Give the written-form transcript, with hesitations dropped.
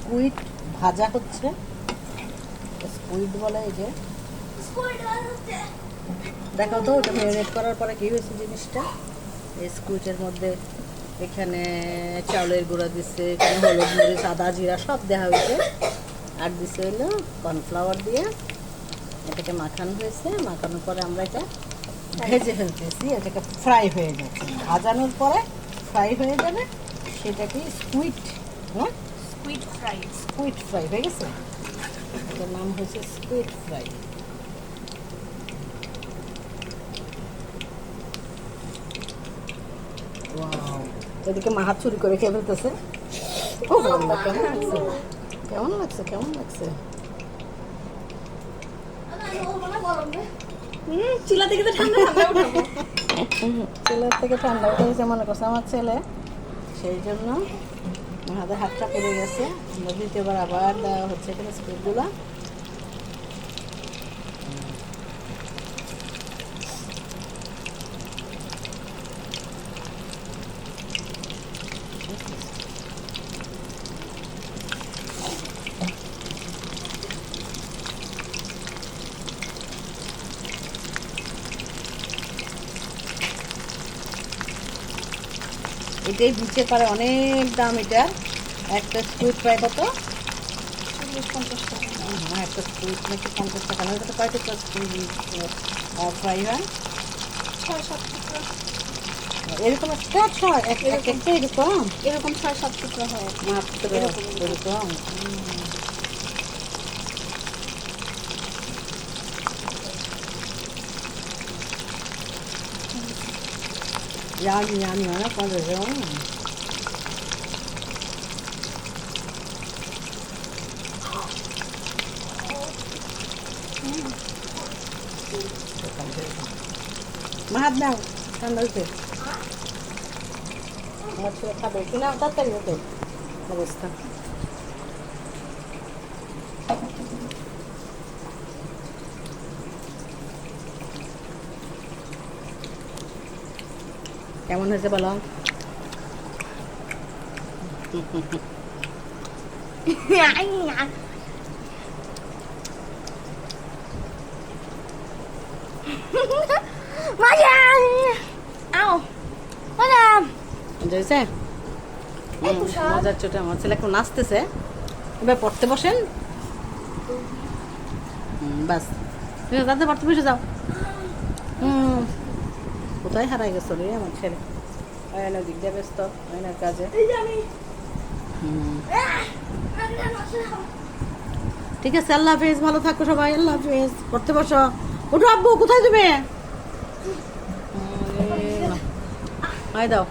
Squid ভাজা হচ্ছে। Squid বলে এই যে, দেখাও তো ওটা ম্যারিনেট করার পরে কি হয়েছে জিনিসটা। এই স্কুইডের মধ্যে এখানে চাউলের গুঁড়া দিচ্ছে, এখানে হলুদ মরিচ আদা জিরা সব দেওয়া হয়েছে, আর দিচ্ছে হলো কর্নফ্লাওয়ার দিয়ে এটাকে মাখানো হয়েছে। মাখানোর পরে আমরা এটা ভেজে ফেলতেছি, এটাকে ফ্রাই হয়ে যাচ্ছে। ভাজানোর পরে ফ্রাই হয়ে যাবে, সেটাকে স্কুইড, হ্যাঁ স্কুইড ফ্রাই হয়ে গেছে। এটার নাম হচ্ছে স্কুইড ফ্রাই। এদিকে মা হাত চুরি করে খেয়ে ফেলতেছে। ও বাবা, কেমন লাগছে, কেমন লাগছে, কেমন লাগছে। চুলা থেকে ঠান্ডা উঠে গেছে মনে করছে আমার ছেলে, সেই জন্য হাতে হাতটা পড়ে গেছে। আমরা দ্বিতীয়বার আবার দেওয়া হচ্ছে এখানে স্কুইডগুলা। এটাই বিচে পারে অনেক দাম। এটা একটা স্কুইড প্রায় কত, 50 টাকা। হ্যাঁ একটা স্কুইড নাকি 50 টাকা। না ওটা কয়টা ফ্রাই হয়, 6-7 টুকরা এরকম একটা ছয় একটা এরকম এরকম 6-7 টুকরা হয় মাত্র এরকম। Yummy, yummy, ¿no? Cuando yo... Mahal daw. Saan daw ito? Mahal sila sabi. Kinakatatay ito. Magusta. কেমন হয়েছে বলো? মজার ছোট আমার ছেলে এখন নাচতেছে। এবার পড়তে বসেন, বাস তাতে পড়তে বসে যাও। কোথায় হারাই গেছো রে আমার ছেলে? দিক দিয়ে ব্যস্ত আয়নার কাজে। ঠিক আছে, আল্লাহ হাফেজ, ভালো থাকো সবাই, আল্লাহ হাফেজ। পড়তে বসো, ওঠো আব্বু, কোথায় যাবে? দাও।